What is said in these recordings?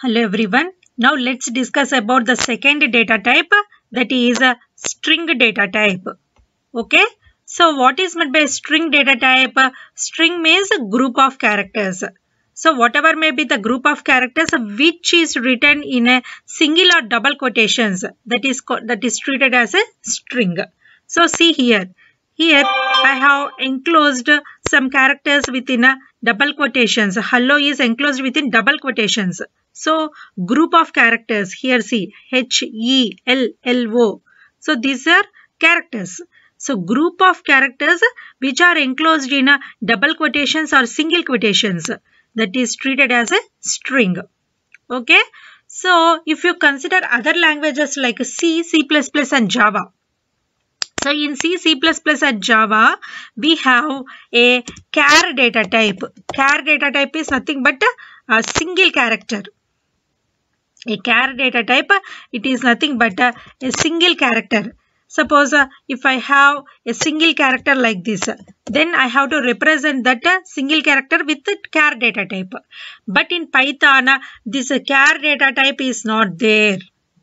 Hello everyone. Now let's discuss about the second data type, that is a string data type. Okay. So what is meant by string data type? String means a group of characters. So whatever may be the group of characters which is written in a single or double quotations, that is treated as a string. So see here. Here I have enclosed some characters within a double quotations. Hello is enclosed within double quotations. So group of characters, here see HELLO. So these are characters. So group of characters which are enclosed in a double quotations or single quotations, that is treated as a string. Okay. So if you consider other languages like C, C++ and Java. So in C, C++ and Java, we have a char data type. Char data type is nothing but a single character. A char data type, it is nothing but a single character. Suppose if I have a single character like this, then I have to represent that single character with the char data type. But in Python, this char data type is not there.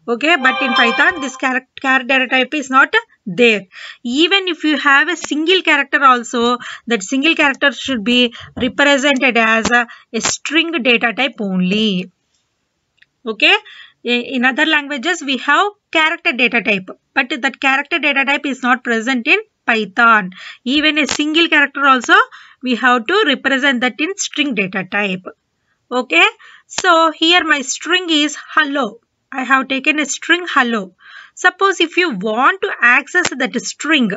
Okay, but in Python, this char data type is not there. Even if you have a single character also, that single character should be represented as a string data type only. Okay. In other languages, we have character data type, but that character data type is not present in Python. Even a single character also, we have to represent that in string data type. Okay. So here my string is hello. I have taken a string hello. Suppose if you want to access that string,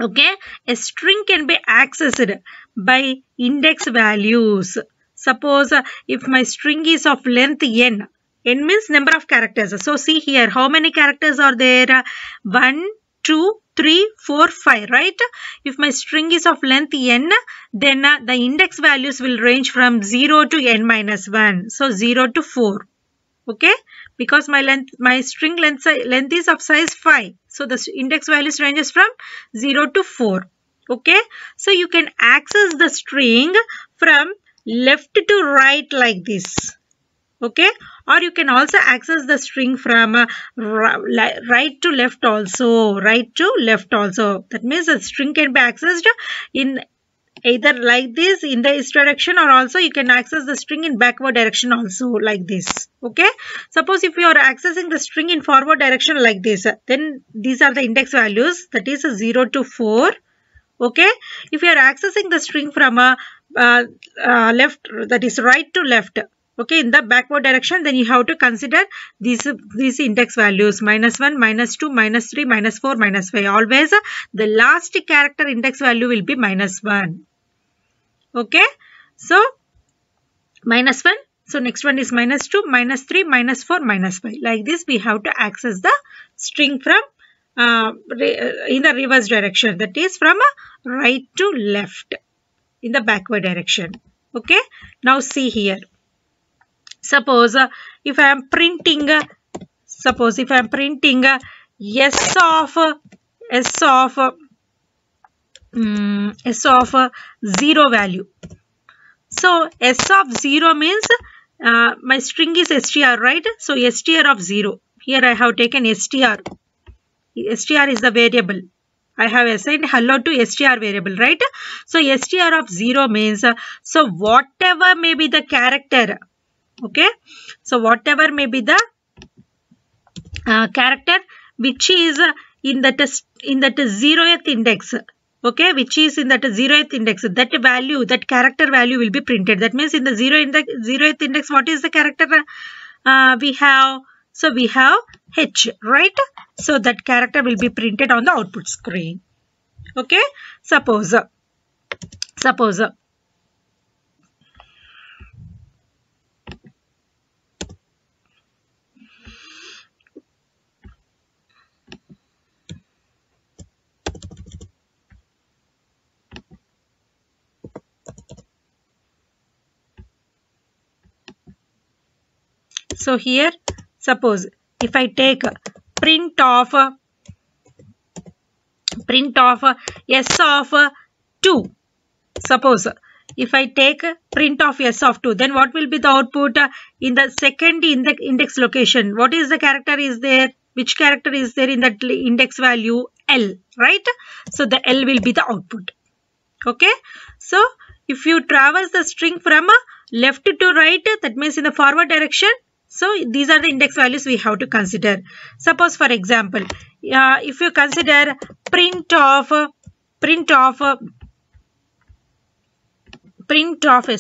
okay, a string can be accessed by index values. Suppose if my string is of length n, n means number of characters. So see here, how many characters are there? 1, 2, 3, 4, 5, right? If my string is of length n, then the index values will range from 0 to n minus 1. So 0 to 4. Okay, because my string length is of size 5. So the index values ranges from 0 to 4. Okay, so you can access the string from left to right like this. Okay, or you can also access the string from right to left also. Right to left also. That means the string can be accessed in either like this in the east direction, or also you can access the string in backward direction also like this. Okay, suppose if you are accessing the string in forward direction like this, then these are the index values, that is 0 to 4. Okay, if you are accessing the string from a left, that is right to left, okay, in the backward direction, then you have to consider these index values -1, -2, -3, -4, -5. Always the last character index value will be -1. Okay, so -1. So next one is -2, -3, -4, -5. Like this, we have to access the string from in the reverse direction, that is from right to left in the backward direction. Okay, now see here. Suppose if I am printing, S of 0 value. So S of 0 means my string is str, right? So str of 0. Here I have taken str. Str is the variable. I have assigned hello to str variable, right? So str of 0 means, so whatever may be the character, okay, so whatever may be the character which is in that 0th index, okay, which is in that 0th index, that value, that character value will be printed. That means in the 0th index, what is the character we have? So we have H, right? So that character will be printed on the output screen. Okay, suppose so here, suppose if I take print of S of 2, suppose if I take print of S of 2, then what will be the output in the second index location? What is the character is there? Which character is there in that index value? L, right? So the L will be the output. Okay. So if you traverse the string from left to right, that means in the forward direction. So these are the index values we have to consider. Suppose for example, if you consider print of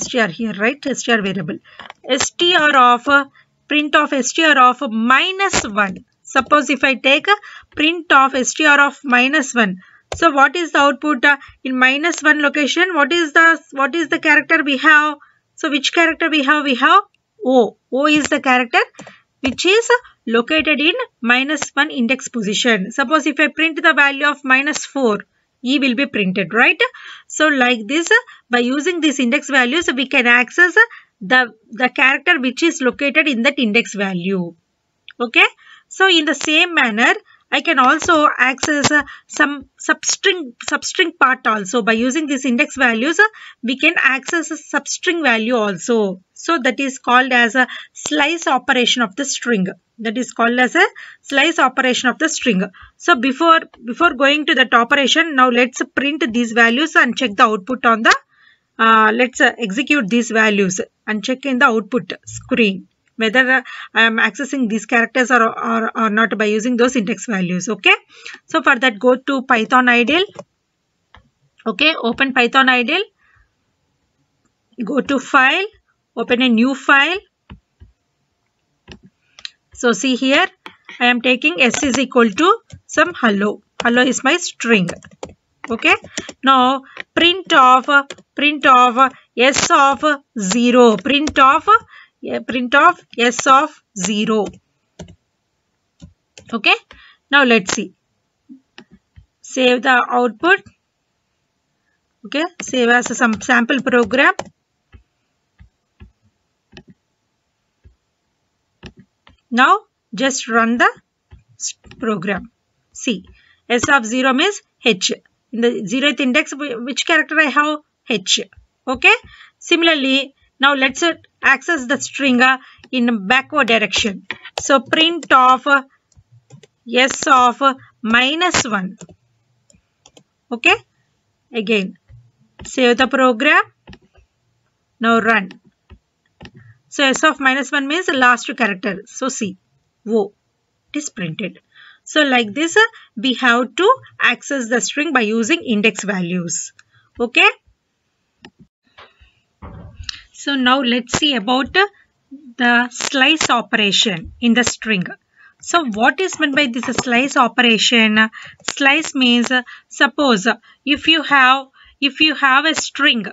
str here, right? Str variable. Str of print of str of -1. Suppose if I take a print of str of -1. So what is the output in -1 location? What is the character we have? So which character we have? We have O. O is the character which is located in -1 index position. Suppose if I print the value of -4, E will be printed, right? So like this, by using these index values, we can access the character which is located in that index value. Okay. So in the same manner, I can also access some substring part also. By using these index values, we can access a substring value also. So that is called as a slice operation of the string. That is called as a slice operation of the string. So before going to that operation, now let's print these values and check the output on the, let's execute these values and check in the output screen whether I am accessing these characters or not by using those index values. Okay. So for that, go to Python IDLE. Okay. Open Python IDLE. Go to File. Open a new file. So see here, I am taking S is equal to some hello. Hello is my string. Okay. Now print of S of 0. Print of S of 0. Okay. Now let's see. Save the output. Okay. Save as some sample program. Now just run the program. See, S of 0 means H. In the 0th index, which character I have? H. Okay. Similarly, now let's access the string in backward direction. So print of S of -1. Okay. Again, save the program. Now run. So S of -1 means the last character. So see, O, it is printed. So like this, we have to access the string by using index values. Okay. So now let's see about the slice operation in the string. So what is meant by this slice operation? Slice means, suppose if you have a string.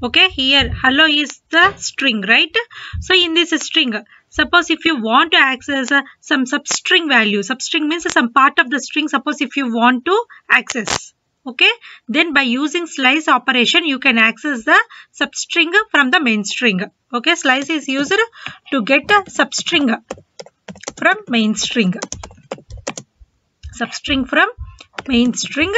Okay, here hello is the string, right? So in this string, suppose if you want to access some substring value, substring means some part of the string, suppose if you want to access, okay, then by using slice operation, you can access the substring from the main string. Okay, slice is used to get a substring from main string. Substring from main string.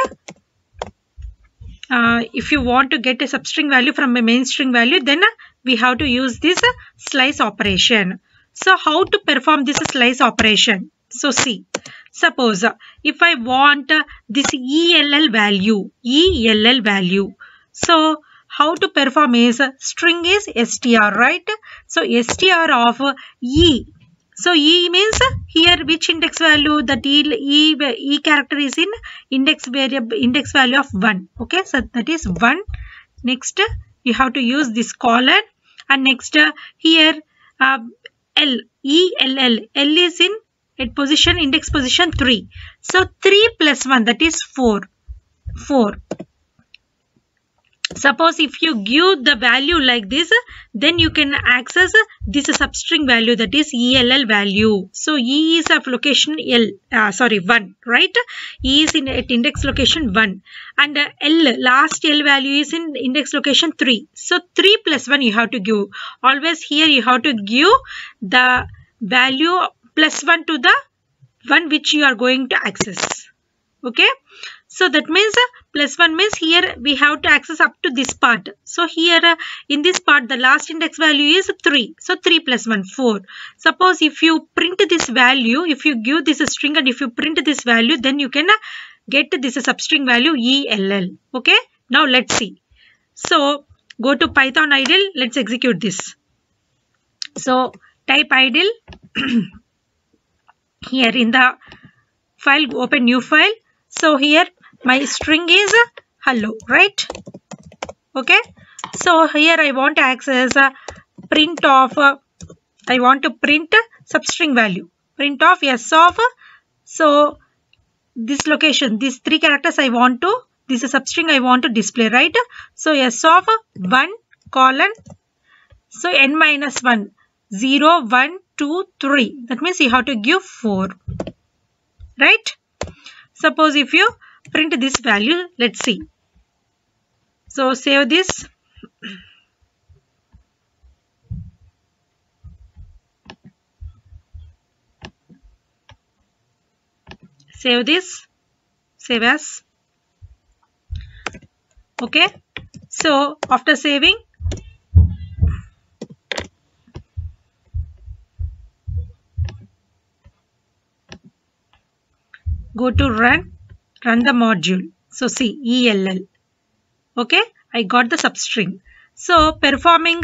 If you want to get a substring value from a main string value, then we have to use this slice operation. So how to perform this slice operation? So see, suppose if I want this ELL value, so how to perform is string is str, right? So str of E. So E means here which index value? That E character is in index value of 1. Okay, so that is 1. Next, you have to use this colon, and next here L, ELL. L is in index position 3. So 3 plus 1, that is 4. 4. Suppose if you give the value like this, then you can access this substring value, that is ELL value. So E is of location 1, right? E is at index location 1, and L, last L value is in index location 3. So 3 plus 1 you have to give. Always here you have to give the value plus 1 to the one which you are going to access. Okay. So that means +1 means here we have to access up to this part. So here in this part the last index value is 3. So 3 + 1 4. Suppose if you print this value, if you give this string and if you print this value, then you can get this substring value ELL. Okay. Now let's see. So go to Python idle. Let's execute this. So type idle. Here in the file, open new file. So here my string is hello, right? Okay. So here I want to access print of, I want to print substring value. Print of s of, so this location, these 3 characters I want to, this is substring I want to display, right? So s of 1 colon, so n minus 1, 0, 1, 2, 3. That means you have to give 4, right? Suppose if you print this value, let's see. So save this. Save this. Save as. Okay. So after saving, go to run the module. So see ELL. Okay, I got the substring. So performing,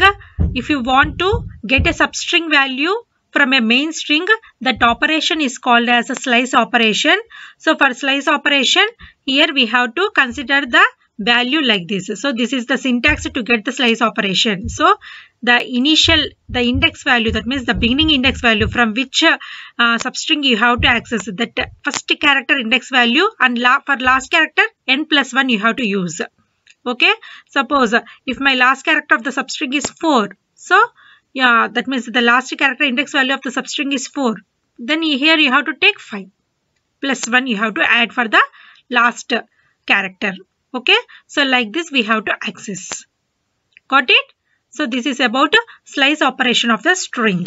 if you want to get a substring value from a main string, that operation is called as a slice operation. So for slice operation, here we have to consider the value like this. So this is the syntax to get the slice operation. So the index value, that means the beginning index value from which substring you have to access, that first character index value, and for last character n plus 1 you have to use. Okay, suppose if my last character of the substring is 4, so yeah, that means the last character index value of the substring is 4. Then here you have to take 5 plus 1 you have to add for the last character. Okay, so like this we have to access. Got it? So this is about slice operation of the string.